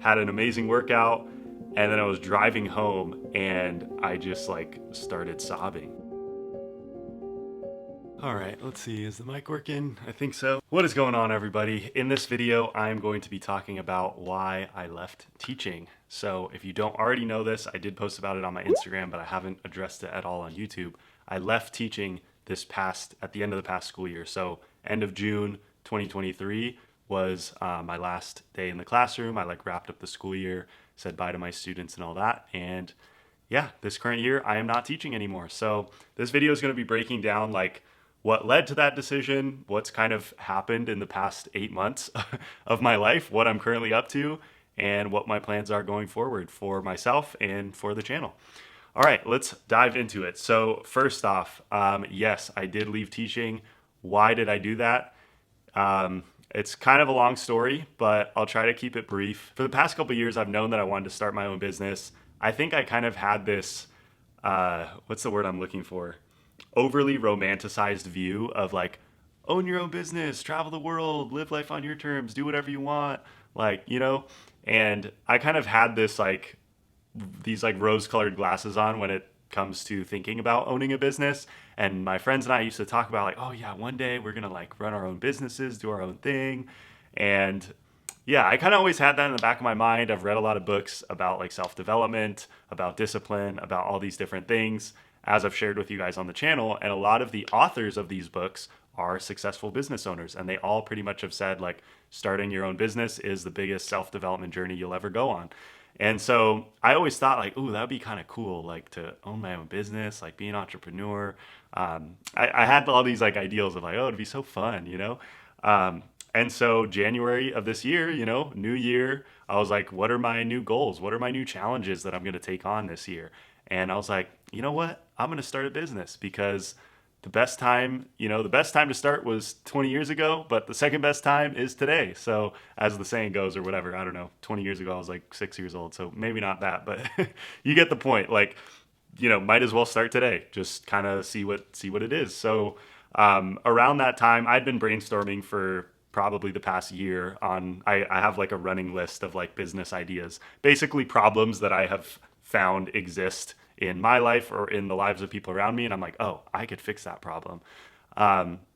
had an amazing workout, and then I was driving home and I just like started sobbing. All right, let's see, is the mic working? I think so. What is going on, everybody? In this video, I'm going to be talking about why I left teaching. So if you don't already know this, I did post about it on my Instagram, but I haven't addressed it at all on YouTube. I left teaching at the end of the past school year. So end of June 2023 was my last day in the classroom. I wrapped up the school year, said bye to my students and all that. And yeah, this current year, I am not teaching anymore. So this video is going to be breaking down what led to that decision, what's kind of happened in the past 8 months of my life, what I'm currently up to, and what my plans are going forward for myself and for the channel. All right, let's dive into it. So first off, yes, I did leave teaching. Why did I do that? It's kind of a long story, but I'll try to keep it brief. For the past couple of years, I've known that I wanted to start my own business. I think I kind of had this, what's the word I'm looking for? Overly romanticized view of own your own business, travel the world, live life on your terms, do whatever you want, and I kind of had these rose-colored glasses on when it comes to thinking about owning a business. And my friends and I used to talk about oh yeah, one day we're gonna run our own businesses, do our own thing. And yeah, I kind of always had that in the back of my mind. I've read a lot of books about self-development, about discipline, about all these different things, as I've shared with you guys on the channel. And a lot of the authors of these books are successful business owners. And they all pretty much have said starting your own business is the biggest self-development journey you'll ever go on. And so I always thought ooh, that'd be kind of cool, to own my own business, be an entrepreneur. I had all these ideals of oh, it'd be so fun, and so January of this year, new year, I was what are my new goals? What are my new challenges that I'm going to take on this year? And I was like, you know what? I'm going to start a business because the best time to start was 20 years ago, but the second best time is today. So as the saying goes, or whatever, I don't know, 20 years ago, I was 6 years old. So maybe not that, but you get the point. Might as well start today. Just kind of see what it is. So around that time, I'd been brainstorming for probably the past year I have a running list of business ideas, basically problems that I have found exist in my life or in the lives of people around me. And I'm oh, I could fix that problem.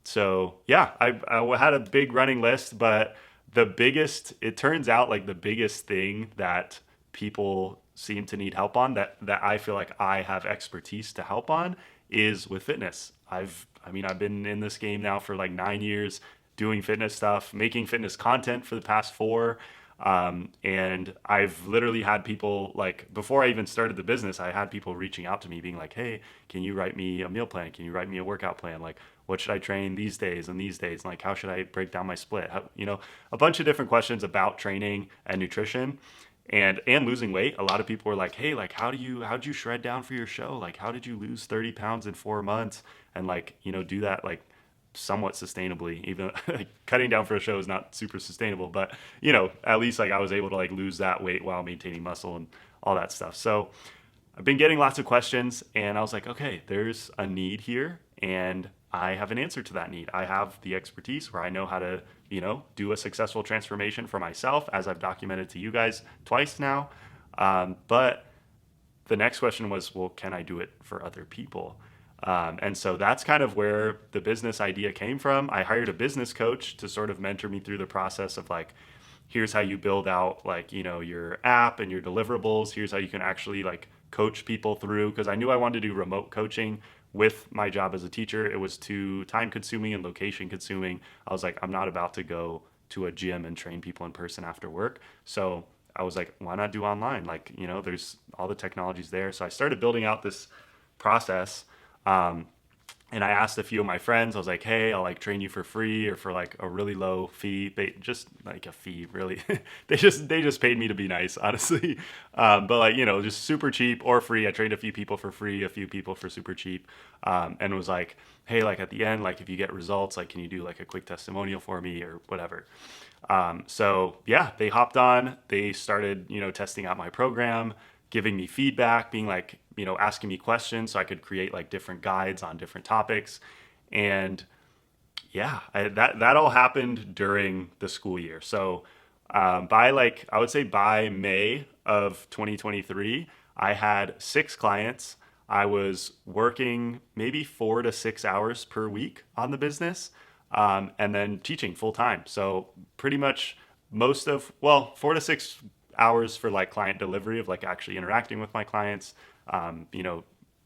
So yeah, I had a big running list, but it turns out the biggest thing that people seem to need help on, that I feel I have expertise to help on, is with fitness. I've been in this game now for 9 years, doing fitness stuff, making fitness content for the past 4. And I've literally had people before I even started the business, I had people reaching out to me being hey, can you write me a meal plan? Can you write me a workout plan? What should I train these days and these days? And how should I break down my split? A bunch of different questions about training and nutrition and losing weight. A lot of people were hey, how'd you shred down for your show? How did you lose 30 pounds in 4 months and do that somewhat sustainably? Even cutting down for a show is not super sustainable, but at least I was able to lose that weight while maintaining muscle and all that stuff. So I've been getting lots of questions, and I was okay, there's a need here, and I have an answer to that need. I have the expertise where I know how to do a successful transformation for myself, as I've documented to you guys twice now. But the next question was, well, can I do it for other people? And so that's kind of where the business idea came from. I hired a business coach to sort of mentor me through the process of here's how you build out your app and your deliverables. Here's how you can actually coach people through, because I knew I wanted to do remote coaching with my job as a teacher. It was too time consuming and location consuming. I was I'm not about to go to a gym and train people in person after work. So I was why not do online? There's all the technologies there. So I started building out this process. And I asked a few of my friends, I was hey, I'll train you for free or for a really low fee, just a fee, really. they just paid me to be nice, honestly. But just super cheap or free. I trained a few people for free, a few people for super cheap. And was hey, at the end, if you get results, can you do a quick testimonial for me or whatever? So yeah, they hopped on, they started, testing out my program, giving me feedback, being asking me questions so I could create different guides on different topics. And yeah, that all happened during the school year. So I would say by May of 2023, I had 6 clients. I was working maybe 4 to 6 hours per week on the business, and then teaching full time. So pretty much well, 4 to 6 hours for like client delivery of like actually interacting with my clients, you know,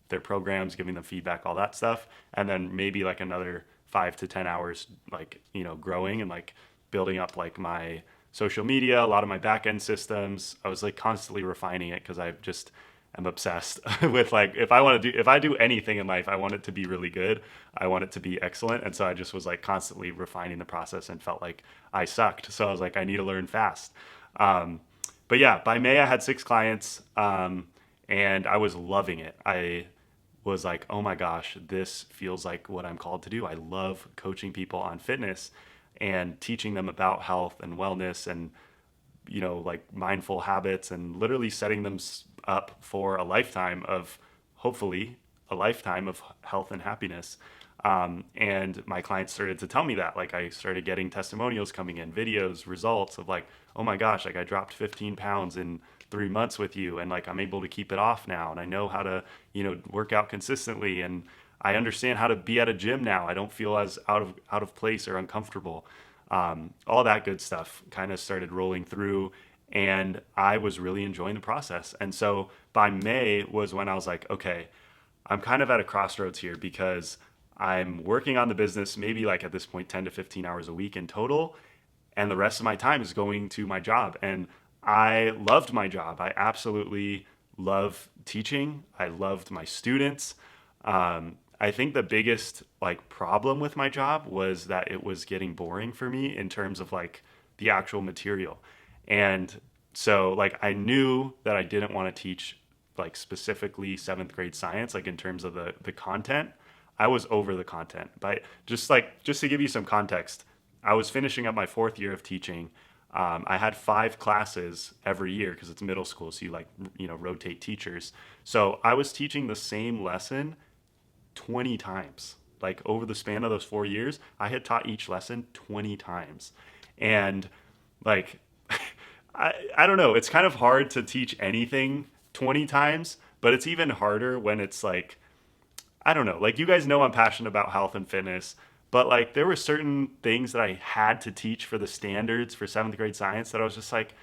their programs, giving them feedback, all that stuff. And then maybe like another 5 to 10 hours, like, growing and like building up like my social media, a lot of my back end systems. I was like constantly refining it because I just am obsessed with like, if I do anything in life, I want it to be really good. I want it to be excellent. And so I just was like constantly refining the process and felt like I sucked. So I was like, I need to learn fast. But yeah, by May I had 6 clients, and I was loving it. I was like, oh my gosh, this feels like what I'm called to do. I love coaching people on fitness and teaching them about health and wellness and, like mindful habits, and literally setting them up for a lifetime of, hopefully, a lifetime of health and happiness. And my clients started to tell me that, like, I started getting testimonials coming in, videos, results of like, oh my gosh, like I dropped 15 pounds in 3 months with you, and like I'm able to keep it off now, and I know how to, work out consistently, and I understand how to be at a gym now. I don't feel as out of place or uncomfortable. All that good stuff kind of started rolling through, and I was really enjoying the process. And so by May was when I was like, okay, I'm kind of at a crossroads here, because I'm working on the business maybe like at this point 10 to 15 hours a week in total, and the rest of my time is going to my job. And I loved my job. I absolutely love teaching. I loved my students. I think the biggest like problem with my job was that it was getting boring for me in terms of like the actual material. And so like I knew that I didn't want to teach like specifically 7th grade science, like in terms of the content. I was over the content. But just to give you some context, I was finishing up my 4th year of teaching. I had 5 classes every year because it's middle school, so you like rotate teachers. So I was teaching the same lesson 20 times. Like over the span of those 4 years, I had taught each lesson 20 times. And like, I don't know, it's kind of hard to teach anything 20 times, but it's even harder when it's like, I don't know, like you guys know I'm passionate about health and fitness, but like there were certain things that I had to teach for the standards for 7th grade science that I was just like,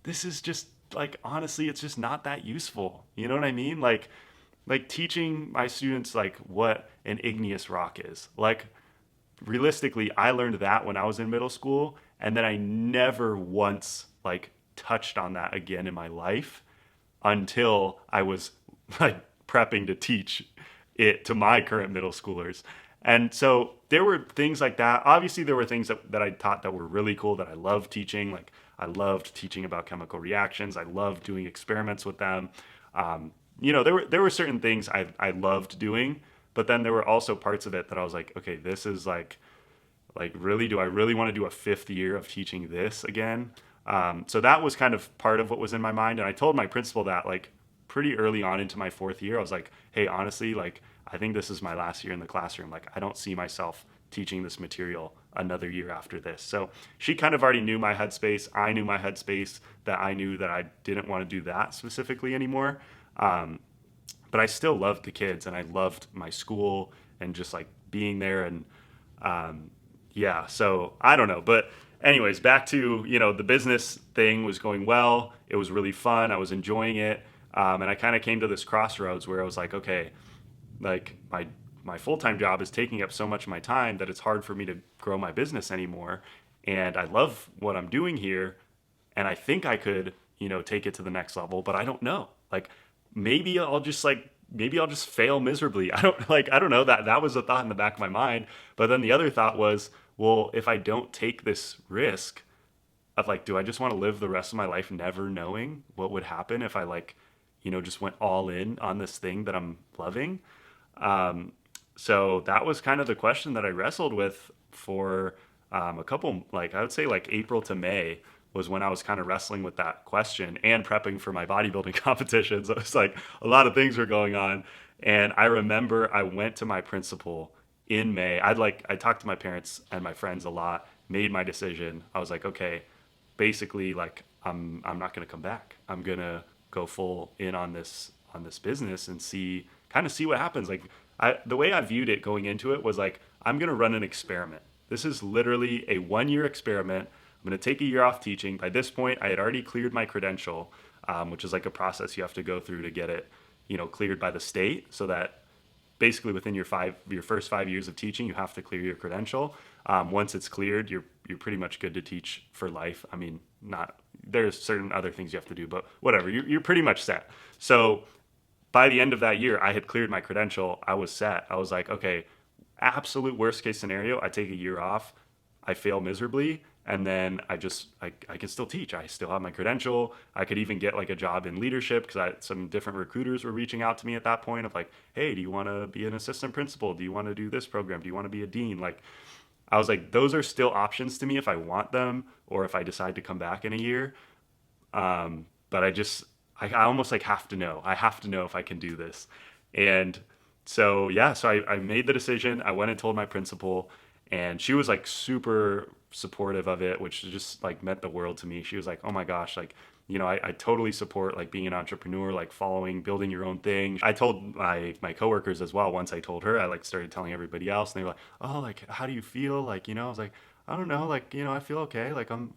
this is just like, honestly, it's just not that useful. You know what I mean? Like teaching my students like what an igneous rock is. Like realistically, I learned that when I was in middle school, and then I never once like touched on that again in my life until I was like prepping to teach it to my current middle schoolers. And so there were things like that. Obviously, there were things that I taught that were really cool that I loved teaching. Like I loved teaching about chemical reactions. I loved doing experiments with them. There were certain things I loved doing, but then there were also parts of it that I was like, okay, this is like really, do I really want to do a 5th year of teaching this again? So that was kind of part of what was in my mind. And I told my principal that like pretty early on into my 4th year, I was like, hey, honestly, like I think this is my last year in the classroom. Like I don't see myself teaching this material another year after this. So she kind of already knew my headspace. I knew my headspace, that I knew that I didn't want to do that specifically anymore. But I still loved the kids, and I loved my school and just like being there. And yeah, so I don't know. But anyways, back to, the business thing was going well. It was really fun. I was enjoying it. And I kind of came to this crossroads where I was like, okay, like my full-time job is taking up so much of my time that it's hard for me to grow my business anymore. And I love what I'm doing here, and I think I could, take it to the next level, but I don't know. Like maybe I'll just fail miserably. I don't know. That was a thought in the back of my mind. But then the other thought was, well, if I don't take this risk of like, do I just want to live the rest of my life never knowing what would happen if I like, just went all in on this thing that I'm loving? So that was kind of the question that I wrestled with for a couple, like I would say like April to May was when I was kind of wrestling with that question and prepping for my bodybuilding competitions. So it was like a lot of things were going on. And I remember I went to my principal in May. I talked to my parents and my friends a lot, made my decision. I was like, okay, basically like, I'm not going to come back. I'm going to go full in on this business and see what happens. Like, the way I viewed it going into it was like, I'm going to run an experiment. This is literally a 1 year experiment. I'm going to take a year off teaching. By this point, I had already cleared my credential, which is like a process you have to go through to get it, cleared by the state, so that basically within your first 5 years of teaching, you have to clear your credential. Once it's cleared, you're pretty much good to teach for life. I mean, not there's certain other things you have to do, but whatever, you're pretty much set. So by the end of that year, I had cleared my credential. I was set. I was like, okay, absolute worst case scenario, I take a year off, I fail miserably, and then I can still teach. I still have my credential. I could even get like a job in leadership, because some different recruiters were reaching out to me at that point of like, hey, do you want to be an assistant principal? Do you want to do this program? Do you want to be a dean? Like, I was like, those are still options to me if I want them, or if I decide to come back in a year. But I almost like have to know. I have to know if I can do this. And so, yeah, so I made the decision. I went and told my principal, and she was like super supportive of it, which just like meant the world to me. She was like, oh my gosh, like, I totally support like being an entrepreneur, like building your own thing. I told my coworkers as well. Once I told her, I like started telling everybody else, and they were like, oh, like, how do you feel? Like, I was like, I don't know, like, I feel okay. Like, I'm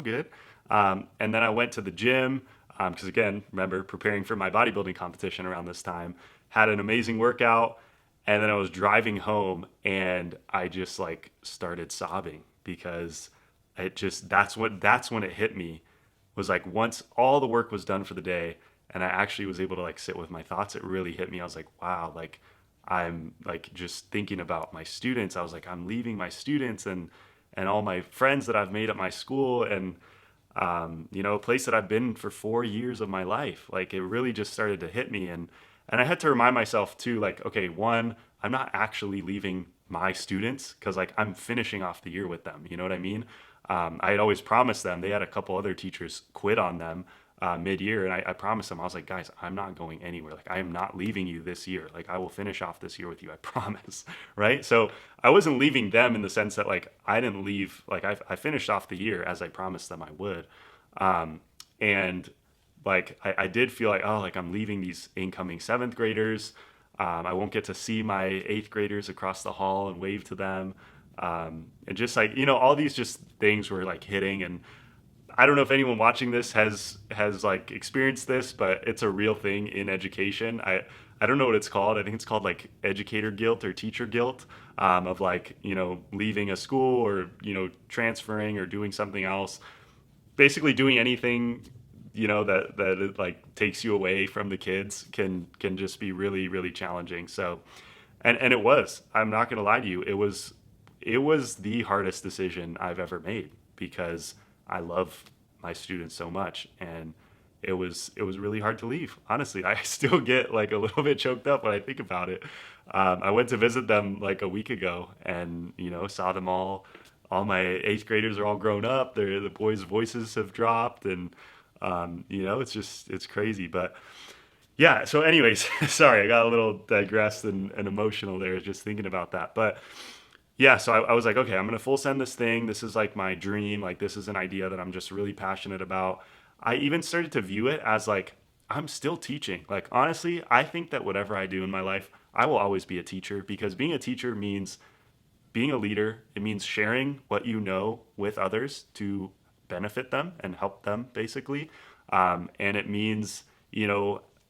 good. And then I went to the gym, because again, remember, preparing for my bodybuilding competition around this time, had an amazing workout. And then I was driving home, and I just like started sobbing, because that's when it hit me, was like, once all the work was done for the day and I actually was able to like sit with my thoughts, it really hit me. I was like, wow, like, I'm like just thinking about my students. I was like, I'm leaving my students and all my friends that I've made at my school, and a place that I've been for 4 years of my life. Like, it really just started to hit me. And I had to remind myself too, like, okay, one, I'm not actually leaving my students, because like I'm finishing off the year with them. You know what I mean? I had always promised them. They had a couple other teachers quit on them mid-year, and I promised them. I was like, guys, I'm not going anywhere. Like, I am not leaving you this year. Like, I will finish off this year with you. I promise. Right? So I wasn't leaving them in the sense that like I didn't leave. Like, I finished off the year as I promised them I would, and like I did feel like, oh, like I'm leaving these incoming seventh graders. I won't get to see my eighth graders across the hall and wave to them. And just like, all these just things were like hitting. And I don't know if anyone watching this has like experienced this, but it's a real thing in education. I don't know what it's called. I think it's called like educator guilt or teacher guilt, of like, leaving a school, or, transferring or doing something else, basically doing anything, that it like takes you away from the kids can just be really, really challenging. So, and I'm not going to lie to you. It was the hardest decision I've ever made, because I love my students so much, and it was really hard to leave. Honestly, I still get like a little bit choked up when I think about it. I went to visit them like a week ago, and saw them all. All my eighth graders are all grown up. The boys' voices have dropped, and it's crazy. But yeah. So, anyways, sorry, I got a little digressed and emotional there just thinking about that. But yeah, so I was like, okay, I'm gonna full send this thing. This is like my dream. Like, this is an idea that I'm just really passionate about. I even started to view it as like, I'm still teaching. Like, honestly, I think that whatever I do in my life, I will always be a teacher, because being a teacher means being a leader. It means sharing what you know with others to benefit them and help them, basically. And it means,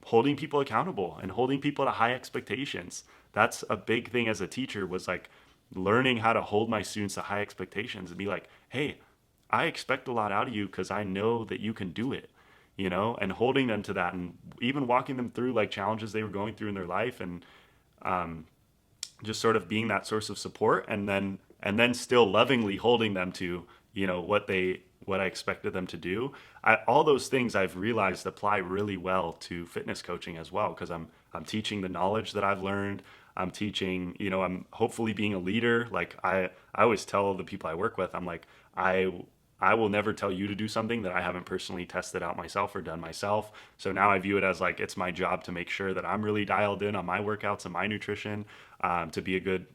holding people accountable and holding people to high expectations. That's a big thing as a teacher, was like learning how to hold my students to high expectations and be like, hey, I expect a lot out of you because I know that you can do it, and holding them to that, and even walking them through like challenges they were going through in their life, and just sort of being that source of support, and then still lovingly holding them to, what I expected them to do. All those things I've realized apply really well to fitness coaching as well, because I'm teaching the knowledge that I've learned. I'm teaching, I'm hopefully being a leader. Like, I always tell the people I work with, I'm like, I will never tell you to do something that I haven't personally tested out myself or done myself. So now I view it as like, it's my job to make sure that I'm really dialed in on my workouts and my nutrition, to be a good,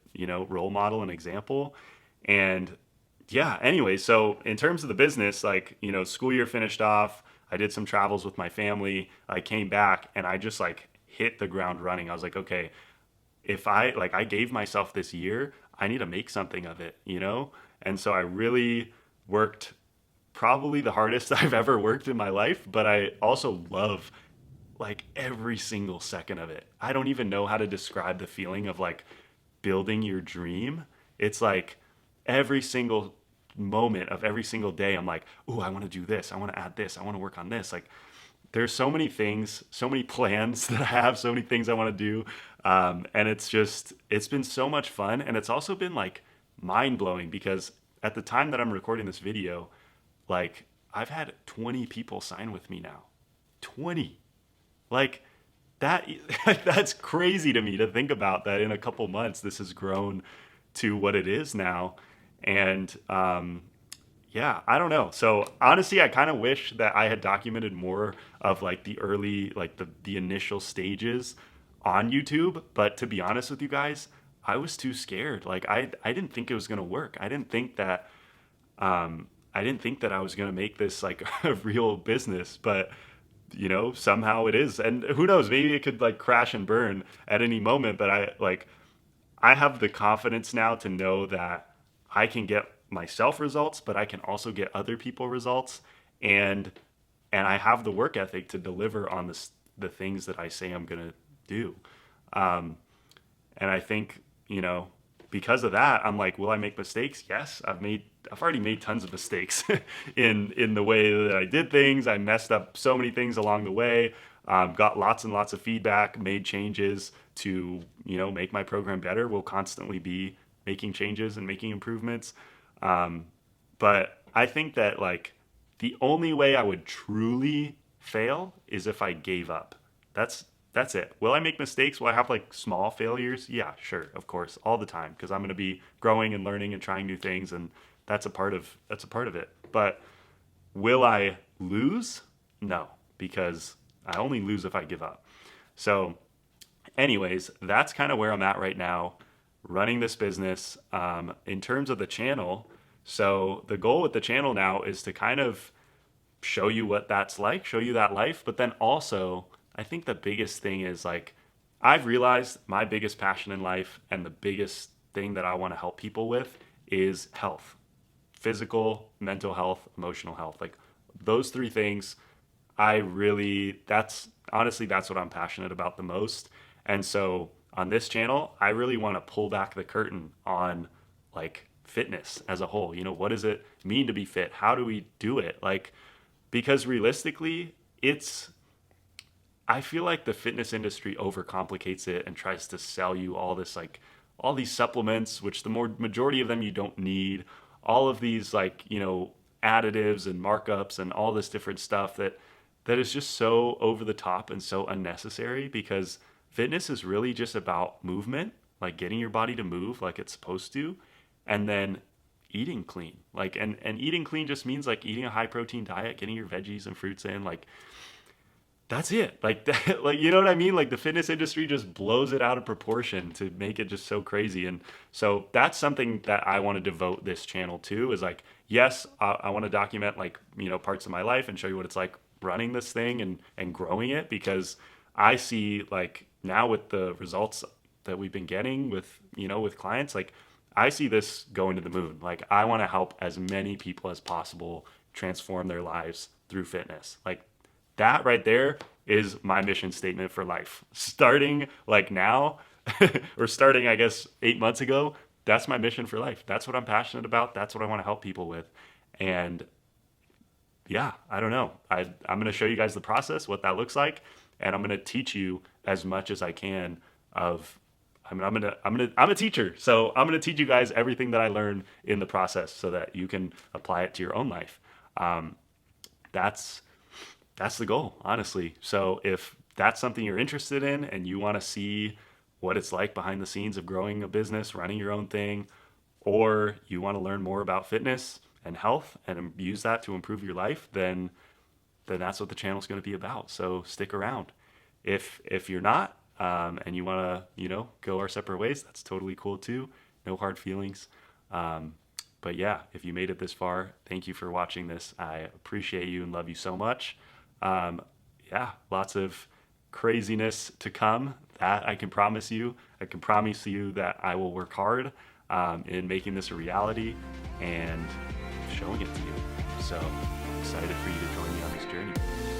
role model and example. And yeah, anyway, so in terms of the business, like, school year finished off, I did some travels with my family, I came back and I just like hit the ground running. I was like, okay, if I gave myself this year, I need to make something of it. And so I really worked probably the hardest I've ever worked in my life, but I also love like every single second of it. I don't even know how to describe the feeling of like building your dream. It's like every single moment of every single day, I'm like, oh, I want to do this. I want to add this. I want to work on this. Like, there's so many things, so many plans that I have, so many things I want to do. And it's been so much fun. And it's also been like mind blowing because at the time that I'm recording this video, like I've had 20 people sign with me now. 20. Like that, that's crazy to me to think about that in a couple months, this has grown to what it is now. And yeah, I don't know. So honestly, I kind of wish that I had documented more of like the early, like the initial stages on YouTube. But to be honest with you guys, I was too scared. Like I didn't think it was gonna work. I didn't think that I was gonna make this like a real business. But somehow it is. And who knows? Maybe it could like crash and burn at any moment. But I have the confidence now to know that I can get myself results, but I can also get other people results, and I have the work ethic to deliver on the things that I say I'm gonna do. Um, and I think because of that, I'm like, will I make mistakes? Yes, I've already made tons of mistakes in the way that I did things. I messed up so many things along the way. Got lots and lots of feedback, made changes to make my program better. We'll constantly be making changes and making improvements. But I think that like the only way I would truly fail is if I gave up. That's it. Will I make mistakes? Will I have like small failures? Yeah, sure, of course, all the time because I'm going to be growing and learning and trying new things, and that's a part of it. But will I lose? No, because I only lose if I give up. So anyways, that's kind of where I'm at right now, running this business. In terms of the channel, so the goal with the channel now is to kind of show you what that's like, show you that life. But then also, I think the biggest thing is like, I've realized my biggest passion in life and the biggest thing that I want to help people with is health, physical, mental health, emotional health. Like those three things, that's honestly, that's what I'm passionate about the most. And so on this channel, I really want to pull back the curtain on like fitness as a whole. What does it mean to be fit? How do we do it? Like, because realistically, I feel like the fitness industry overcomplicates it and tries to sell you all this like all these supplements, which the more majority of them you don't need, all of these like, additives and markups and all this different stuff that is just so over the top and so unnecessary because fitness is really just about movement, like getting your body to move like it's supposed to, and then eating clean. Like and eating clean just means like eating a high protein diet, getting your veggies and fruits in, like that's it. Like that, like you know what I mean? Like the fitness industry just blows it out of proportion to make it just so crazy. And so that's something that I want to devote this channel to is like, yes, I want to document like, parts of my life and show you what it's like running this thing and growing it because I see like now with the results that we've been getting with clients, like I see this going to the moon. Like I want to help as many people as possible transform their lives through fitness. Like that right there is my mission statement for life. Starting like now, or starting, I guess, 8 months ago, that's my mission for life. That's what I'm passionate about. That's what I want to help people with. And yeah, I don't know. I'm going to show you guys the process, what that looks like, and I'm going to teach you as much as I can of. I'm a teacher, so I'm going to teach you guys everything that I learn in the process, so that you can apply it to your own life. That's that's the goal, honestly. So if that's something you're interested in and you want to see what it's like behind the scenes of growing a business, running your own thing, or you want to learn more about fitness and health and use that to improve your life, then that's what the channel is going to be about. So stick around. If you're not and you want to go our separate ways, that's totally cool too. No hard feelings. But yeah, if you made it this far, thank you for watching this. I appreciate you and love you so much. Yeah, lots of craziness to come. That I can promise you. I can promise you that I will work hard in making this a reality and showing it to you. So excited for you to join me on this journey.